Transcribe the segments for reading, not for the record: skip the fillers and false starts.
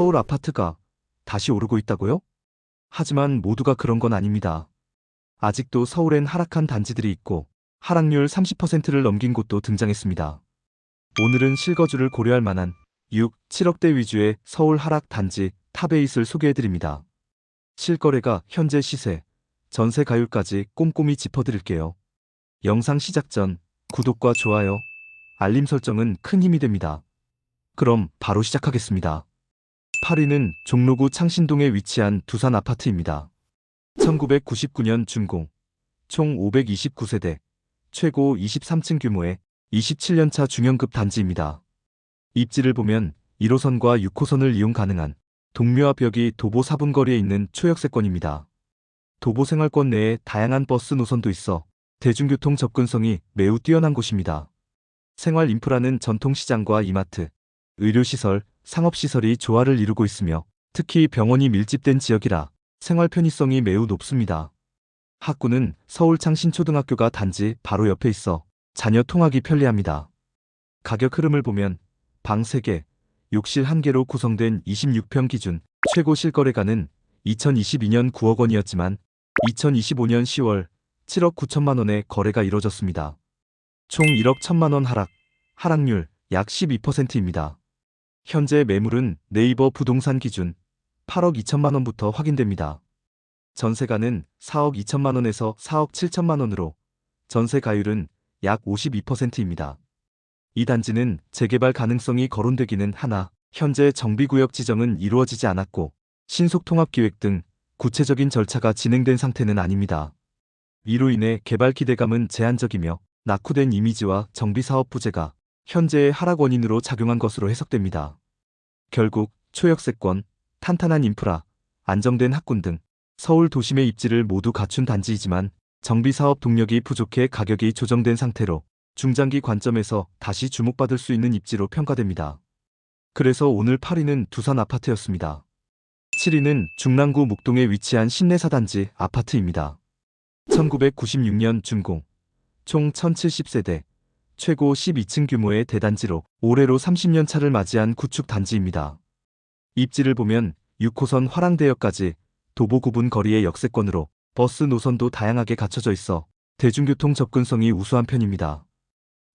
서울 아파트가 다시 오르고 있다고요? 하지만 모두가 그런 건 아닙니다. 아직도 서울엔 하락한 단지들이 있고 하락률 30%를 넘긴 곳도 등장했습니다. 오늘은 실거주를 고려할 만한 6, 7억대 위주의 서울 하락 단지 탑8을 소개해드립니다. 실거래가 현재 시세, 전세 가율까지 꼼꼼히 짚어드릴게요. 영상 시작 전 구독과 좋아요, 알림 설정은 큰 힘이 됩니다. 그럼 바로 시작하겠습니다. 8위는 종로구 창신동에 위치한 두산 아파트입니다. 1999년 준공, 총 529세대, 최고 23층 규모의 27년차 중형급 단지입니다. 입지를 보면 1호선과 6호선을 이용 가능한 동묘앞역이 도보 4분 거리에 있는 초역세권입니다. 도보 생활권 내에 다양한 버스 노선도 있어 대중교통 접근성이 매우 뛰어난 곳입니다. 생활 인프라는 전통시장과 이마트, 의료시설, 상업시설이 조화를 이루고 있으며 특히 병원이 밀집된 지역이라 생활 편의성이 매우 높습니다. 학구는 서울 창신초등학교가 단지 바로 옆에 있어 자녀 통학이 편리합니다. 가격 흐름을 보면 방 3개, 욕실 1개로 구성된 26평 기준 최고 실거래가는 2022년 9억 원이었지만 2025년 10월 7억 9천만 원에 거래가 이뤄졌습니다. 총 1억 1천만 원 하락률 약 12%입니다. 현재 매물은 네이버 부동산 기준 8억 2천만 원부터 확인됩니다. 전세가는 4억 2천만 원에서 4억 7천만 원으로 전세 가율은 약 52%입니다. 이 단지는 재개발 가능성이 거론되기는 하나 현재 정비구역 지정은 이루어지지 않았고 신속통합기획 등 구체적인 절차가 진행된 상태는 아닙니다. 이로 인해 개발 기대감은 제한적이며 낙후된 이미지와 정비사업 부재가 현재의 하락 원인으로 작용한 것으로 해석됩니다. 결국 초역세권, 탄탄한 인프라, 안정된 학군 등 서울 도심의 입지를 모두 갖춘 단지이지만 정비사업 동력이 부족해 가격이 조정된 상태로 중장기 관점에서 다시 주목받을 수 있는 입지로 평가됩니다. 그래서 오늘 8위는 두산 아파트였습니다. 7위는 중랑구 목동에 위치한 신내사단지 아파트입니다. 1996년 준공, 총 1070세대, 최고 12층 규모의 대단지로 올해로 30년 차를 맞이한 구축 단지입니다. 입지를 보면 6호선 화랑대역까지 도보 9분 거리의 역세권으로 버스 노선도 다양하게 갖춰져 있어 대중교통 접근성이 우수한 편입니다.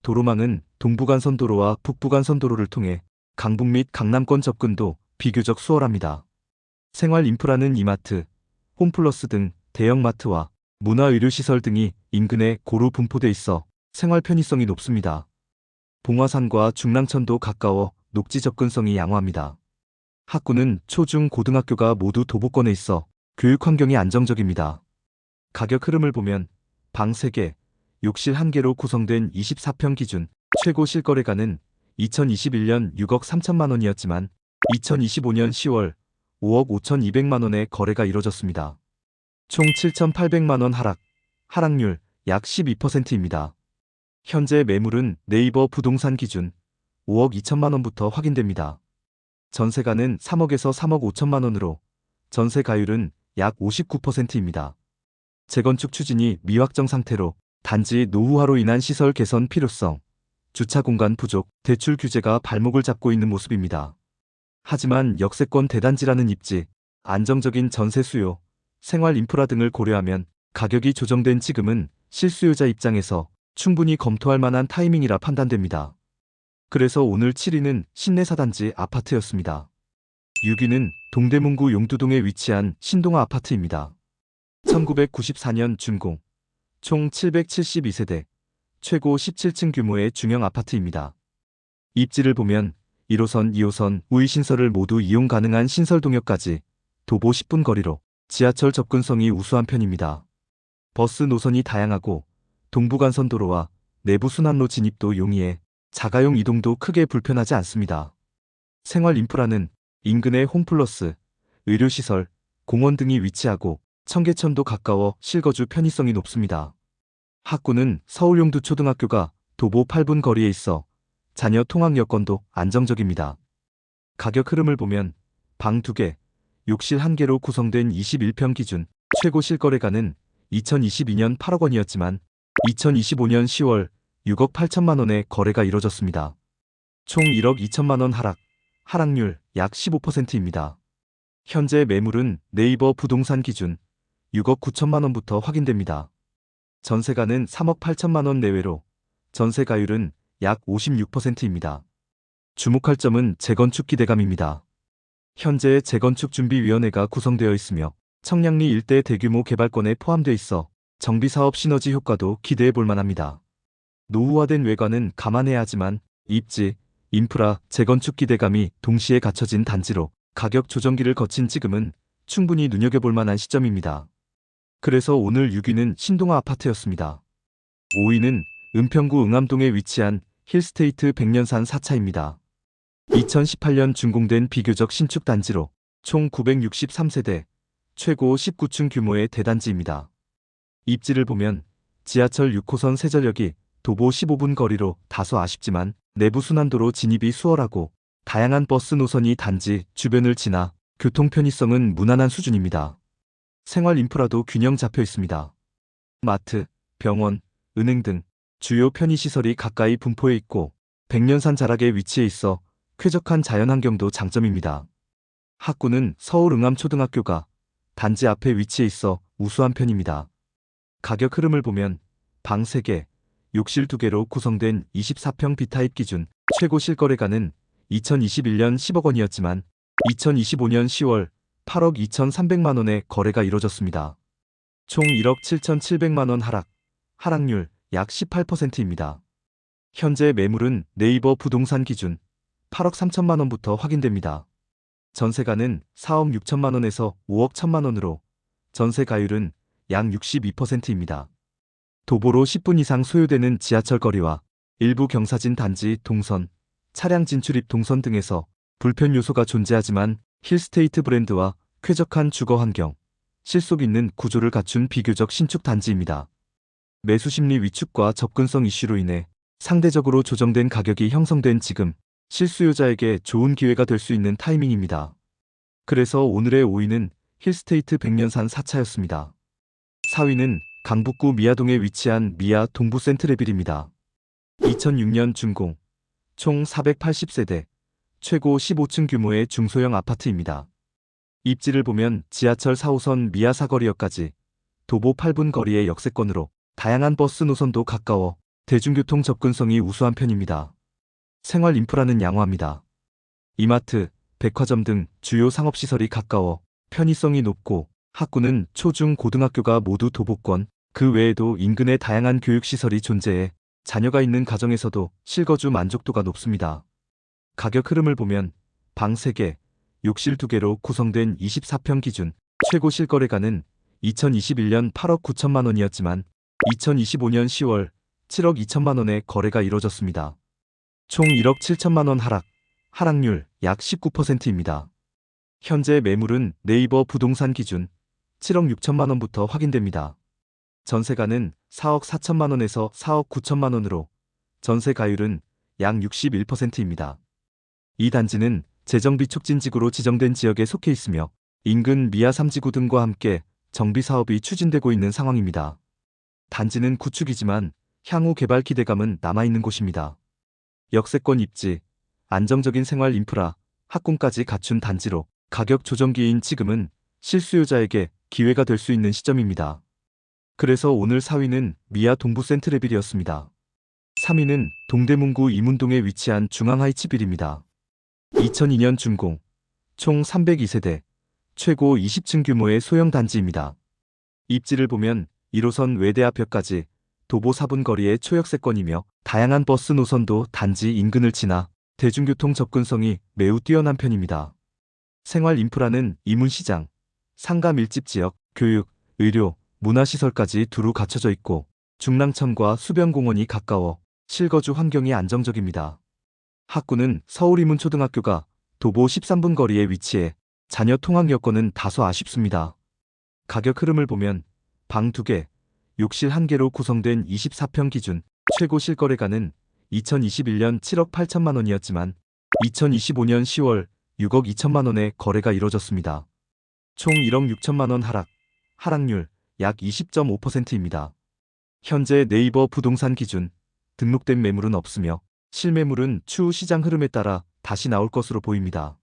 도로망은 동부간선도로와 북부간선도로를 통해 강북 및 강남권 접근도 비교적 수월합니다. 생활 인프라는 이마트, 홈플러스 등 대형마트와 문화의료시설 등이 인근에 고루 분포돼 있어 생활 편의성이 높습니다. 봉화산과 중랑천도 가까워 녹지 접근성이 양호합니다. 학구는 초중 고등학교가 모두 도보권에 있어 교육 환경이 안정적입니다. 가격 흐름을 보면 방 3개, 욕실 1개로 구성된 24평 기준 최고 실거래가는 2021년 6억 3천만 원이었지만 2025년 10월 5억 5천2백만 원에 거래가 이뤄졌습니다. 총 7,800만 원 하락률 약 12%입니다. 현재 매물은 네이버 부동산 기준 5억 2천만 원부터 확인됩니다. 전세가는 3억에서 3억 5천만 원으로 전세 가율은 약 59%입니다. 재건축 추진이 미확정 상태로 단지 노후화로 인한 시설 개선 필요성, 주차 공간 부족, 대출 규제가 발목을 잡고 있는 모습입니다. 하지만 역세권 대단지라는 입지, 안정적인 전세 수요, 생활 인프라 등을 고려하면 가격이 조정된 지금은 실수요자 입장에서 충분히 검토할 만한 타이밍이라 판단됩니다. 그래서 오늘 7위는 신내사단지 아파트였습니다. 6위는 동대문구 용두동에 위치한 신동아 아파트입니다. 1994년 준공, 총 772세대, 최고 17층 규모의 중형 아파트입니다. 입지를 보면 1호선, 2호선 우이신설을 모두 이용 가능한 신설동역까지 도보 10분 거리로 지하철 접근성이 우수한 편입니다. 버스 노선이 다양하고 동부간선도로와 내부 순환로 진입도 용이해 자가용 이동도 크게 불편하지 않습니다. 생활 인프라는 인근에 홈플러스, 의료시설, 공원 등이 위치하고 청계천도 가까워 실거주 편의성이 높습니다. 학구는 서울 용두초등학교가 도보 8분 거리에 있어 자녀 통학 여건도 안정적입니다. 가격 흐름을 보면 방 2개, 욕실 1개로 구성된 21평 기준 최고 실거래가는 2022년 8억 원이었지만 2025년 10월 6억 8천만 원에 거래가 이뤄졌습니다. 총 1억 2천만 원 하락률 약 15%입니다. 현재 매물은 네이버 부동산 기준 6억 9천만 원부터 확인됩니다. 전세가는 3억 8천만 원 내외로 전세 가율은 약 56%입니다. 주목할 점은 재건축 기대감입니다. 현재 재건축준비위원회가 구성되어 있으며 청량리 일대 대규모 개발권에 포함되어 있어 정비사업 시너지 효과도 기대해 볼 만합니다. 노후화된 외관은 감안해야 하지만 입지, 인프라, 재건축 기대감이 동시에 갖춰진 단지로 가격 조정기를 거친 지금은 충분히 눈여겨볼 만한 시점입니다. 그래서 오늘 6위는 신동아 아파트였습니다. 5위는 은평구 응암동에 위치한 힐스테이트 백년산 4차입니다. 2018년 준공된 비교적 신축 단지로 총 963세대, 최고 19층 규모의 대단지입니다. 입지를 보면 지하철 6호선 세전역이 도보 15분 거리로 다소 아쉽지만 내부 순환도로 진입이 수월하고 다양한 버스 노선이 단지 주변을 지나 교통 편의성은 무난한 수준입니다. 생활 인프라도 균형 잡혀 있습니다. 마트, 병원, 은행 등 주요 편의시설이 가까이 분포해 있고 백년산 자락에 위치해 있어 쾌적한 자연환경도 장점입니다. 학구는 서울 응암초등학교가 단지 앞에 위치해 있어 우수한 편입니다. 가격 흐름을 보면 방 3개, 욕실 2개로 구성된 24평 B타입 기준 최고 실거래가는 2021년 10억 원이었지만 2025년 10월 8억 2,300만 원의 거래가 이뤄졌습니다. 총 1억 7,700만 원 하락률 약 18%입니다. 현재 매물은 네이버 부동산 기준 8억 3천만 원부터 확인됩니다. 전세가는 4억 6천만 원에서 5억 1천만 원으로 전세 가율은 약 62%입니다. 도보로 10분 이상 소요되는 지하철 거리와 일부 경사진 단지 동선, 차량 진출입 동선 등에서 불편 요소가 존재하지만 힐스테이트 브랜드와 쾌적한 주거 환경, 실속 있는 구조를 갖춘 비교적 신축 단지입니다. 매수 심리 위축과 접근성 이슈로 인해 상대적으로 조정된 가격이 형성된 지금 실수요자에게 좋은 기회가 될 수 있는 타이밍입니다. 그래서 오늘의 5위는 힐스테이트 백년산 4차였습니다. 4위는 강북구 미아동에 위치한 미아 동부 센트레빌입니다. 2006년 준공, 총 480세대, 최고 15층 규모의 중소형 아파트입니다. 입지를 보면 지하철 4호선 미아 사거리역까지 도보 8분 거리의 역세권으로 다양한 버스 노선도 가까워 대중교통 접근성이 우수한 편입니다. 생활 인프라는 양호합니다. 이마트, 백화점 등 주요 상업시설이 가까워 편의성이 높고 학구는 초중 고등학교가 모두 도보권, 그 외에도 인근에 다양한 교육시설이 존재해 자녀가 있는 가정에서도 실거주 만족도가 높습니다. 가격 흐름을 보면 방 3개, 욕실 2개로 구성된 24평 기준 최고 실거래가는 2021년 8억 9천만 원이었지만 2025년 10월 7억 2천만 원의 거래가 이뤄졌습니다. 총 1억 7천만 원 하락률 약 19%입니다. 현재 매물은 네이버 부동산 기준 7억 6천만 원부터 확인됩니다. 전세가는 4억 4천만 원에서 4억 9천만 원으로 전세 가율은 약 61%입니다. 이 단지는 재정비 촉진지구로 지정된 지역에 속해 있으며 인근 미아 3지구 등과 함께 정비 사업이 추진되고 있는 상황입니다. 단지는 구축이지만 향후 개발 기대감은 남아있는 곳입니다. 역세권 입지, 안정적인 생활 인프라, 학군까지 갖춘 단지로 가격 조정기인 지금은 실수요자에게 기회가 될 수 있는 시점입니다. 그래서 오늘 4위는 미아 동부 센트레빌이었습니다. 3위는 동대문구 이문동에 위치한 중앙하이츠빌입니다. 2002년 준공, 총 302세대, 최고 20층 규모의 소형 단지입니다. 입지를 보면 1호선 외대앞역까지 도보 4분 거리의 초역세권이며 다양한 버스 노선도 단지 인근을 지나 대중교통 접근성이 매우 뛰어난 편입니다. 생활 인프라는 이문시장, 상가 밀집 지역, 교육, 의료, 문화시설까지 두루 갖춰져 있고 중랑천과 수변공원이 가까워 실거주 환경이 안정적입니다. 학구는 서울이문초등학교가 도보 13분 거리에 위치해 자녀 통학 여건은 다소 아쉽습니다. 가격 흐름을 보면 방 2개, 욕실 1개로 구성된 24평 기준 최고 실거래가는 2021년 7억 8천만 원이었지만 2025년 10월 6억 2천만 원의 거래가 이뤄졌습니다. 총 1억 6천만 원 하락률 약 20.5%입니다. 현재 네이버 부동산 기준 등록된 매물은 없으며 실매물은 추후 시장 흐름에 따라 다시 나올 것으로 보입니다.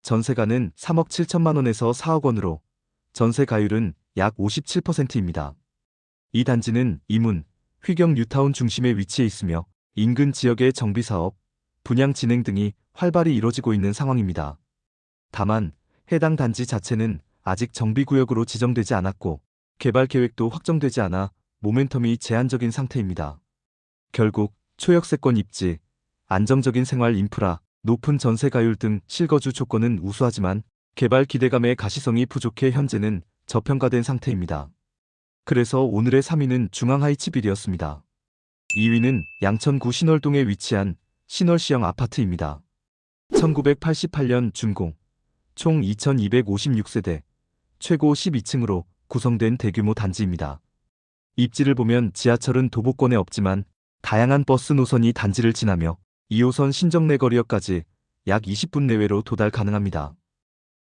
전세가는 3억 7천만 원에서 4억 원으로 전세 가율은 약 57%입니다. 이 단지는 이문, 휘경 뉴타운 중심에 위치해 있으며 인근 지역의 정비사업, 분양 진행 등이 활발히 이뤄지고 있는 상황입니다. 다만 해당 단지 자체는 아직 정비구역으로 지정되지 않았고 개발 계획도 확정되지 않아 모멘텀이 제한적인 상태입니다. 결국 초역세권 입지, 안정적인 생활 인프라, 높은 전세 가율 등 실거주 조건은 우수하지만 개발 기대감의 가시성이 부족해 현재는 저평가된 상태입니다. 그래서 오늘의 3위는 중앙하이츠빌이었습니다. 2위는 양천구 신월동에 위치한 신월시형 아파트입니다. 1988년 준공, 총 2256세대, 최고 12층으로 구성된 대규모 단지입니다. 입지를 보면 지하철은 도보권에 없지만 다양한 버스 노선이 단지를 지나며 2호선 신정내거리역까지 약 20분 내외로 도달 가능합니다.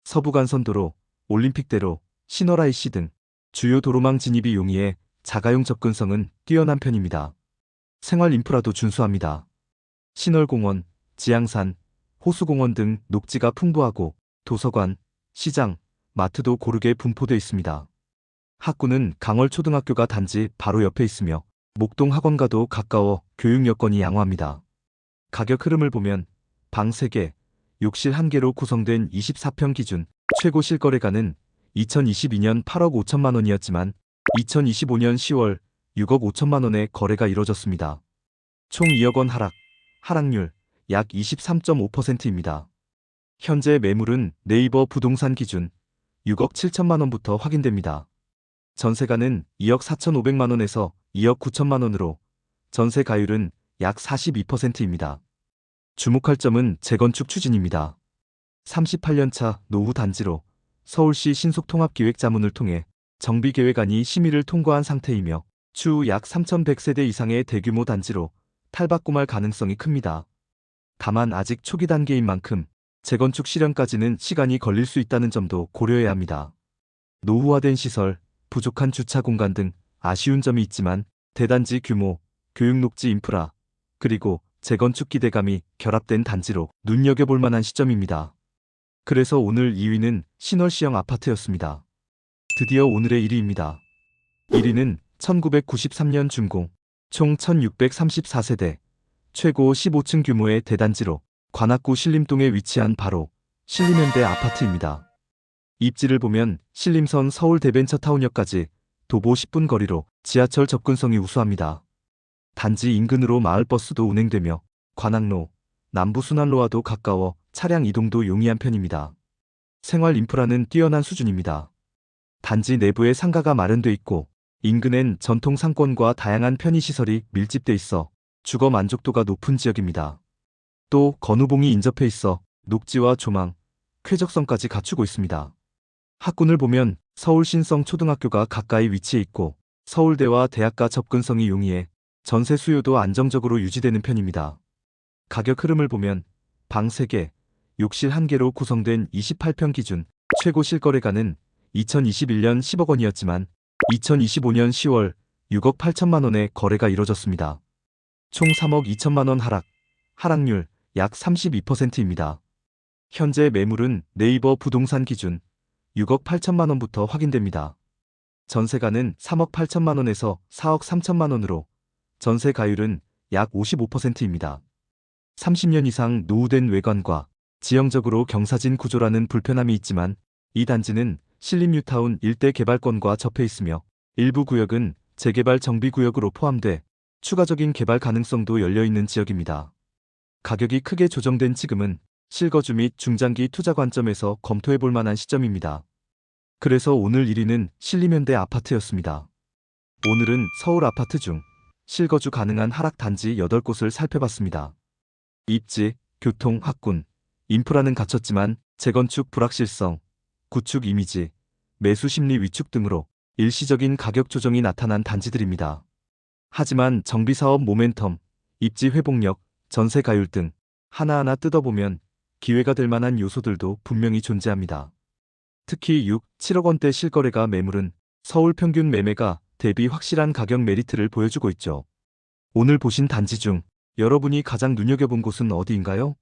서부간선도로, 올림픽대로, 신월IC 등 주요 도로망 진입이 용이해 자가용 접근성은 뛰어난 편입니다. 생활 인프라도 준수합니다. 신월공원, 지향산, 호수공원 등 녹지가 풍부하고 도서관, 시장, 마트도 고르게 분포되어 있습니다. 학구는 강월초등학교가 단지 바로 옆에 있으며 목동 학원과도 가까워 교육 여건이 양호합니다. 가격 흐름을 보면 방 3개, 욕실 1개로 구성된 24평 기준 최고 실거래가는 2022년 8억 5천만 원이었지만 2025년 10월 6억 5천만 원의 거래가 이뤄졌습니다. 총 2억 원 하락률 약 23.5%입니다. 현재 매물은 네이버 부동산 기준 6억 7천만 원부터 확인됩니다. 전세가는 2억 4,500만 원에서 2억 9천만 원으로 전세 가율은 약 42%입니다. 주목할 점은 재건축 추진입니다. 38년차 노후 단지로 서울시 신속통합기획자문을 통해 정비계획안이 심의를 통과한 상태이며 추후 약 3,100세대 이상의 대규모 단지로 탈바꿈할 가능성이 큽니다. 다만 아직 초기 단계인 만큼 재건축 실현까지는 시간이 걸릴 수 있다는 점도 고려해야 합니다. 노후화된 시설, 부족한 주차 공간 등 아쉬운 점이 있지만 대단지 규모, 교육 녹지 인프라, 그리고 재건축 기대감이 결합된 단지로 눈여겨볼 만한 시점입니다. 그래서 오늘 2위는 신월시형 아파트였습니다. 드디어 오늘의 1위입니다. 1위는 1993년 준공, 총 1634세대, 최고 15층 규모의 대단지로 관악구 신림동에 위치한 바로 신림현대 아파트입니다. 입지를 보면 신림선 서울대벤처타운역까지 도보 10분 거리로 지하철 접근성이 우수합니다. 단지 인근으로 마을버스도 운행되며 관악로, 남부순환로와도 가까워 차량 이동도 용이한 편입니다. 생활 인프라는 뛰어난 수준입니다. 단지 내부에 상가가 마련돼 있고 인근엔 전통 상권과 다양한 편의시설이 밀집돼 있어 주거 만족도가 높은 지역입니다. 또 건우봉이 인접해 있어 녹지와 조망, 쾌적성까지 갖추고 있습니다. 학군을 보면 서울 신성초등학교가 가까이 위치해 있고 서울대와 대학가 접근성이 용이해 전세 수요도 안정적으로 유지되는 편입니다. 가격 흐름을 보면 방 3개, 욕실 1개로 구성된 28평 기준 최고 실거래가는 2021년 10억 원이었지만 2025년 10월 6억 8천만 원의 거래가 이뤄졌습니다. 총 3억 2천만 원 하락률 약 32%입니다. 현재 매물은 네이버 부동산 기준 6억 8천만 원부터 확인됩니다. 전세가는 3억 8천만 원에서 4억 3천만 원으로 전세 가율은 약 55%입니다. 30년 이상 노후된 외관과 지형적으로 경사진 구조라는 불편함이 있지만 이 단지는 신림뉴타운 일대 개발권과 접해 있으며 일부 구역은 재개발 정비구역으로 포함돼 추가적인 개발 가능성도 열려있는 지역입니다. 가격이 크게 조정된 지금은 실거주 및 중장기 투자 관점에서 검토해볼 만한 시점입니다. 그래서 오늘 1위는 신림현대 아파트였습니다. 오늘은 서울 아파트 중 실거주 가능한 하락 단지 8곳을 살펴봤습니다. 입지, 교통, 학군, 인프라는 갖췄지만 재건축 불확실성, 구축 이미지, 매수 심리 위축 등으로 일시적인 가격 조정이 나타난 단지들입니다. 하지만 정비사업 모멘텀, 입지 회복력, 전세 가율 등 하나하나 뜯어보면 기회가 될 만한 요소들도 분명히 존재합니다. 특히 6, 7억 원대 실거래가 매물은 서울 평균 매매가 대비 확실한 가격 메리트를 보여주고 있죠. 오늘 보신 단지 중 여러분이 가장 눈여겨본 곳은 어디인가요?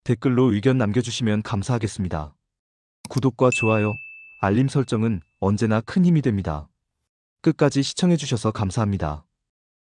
댓글로 의견 남겨주시면 감사하겠습니다. 구독과 좋아요, 알림 설정은 언제나 큰 힘이 됩니다. 끝까지 시청해주셔서 감사합니다.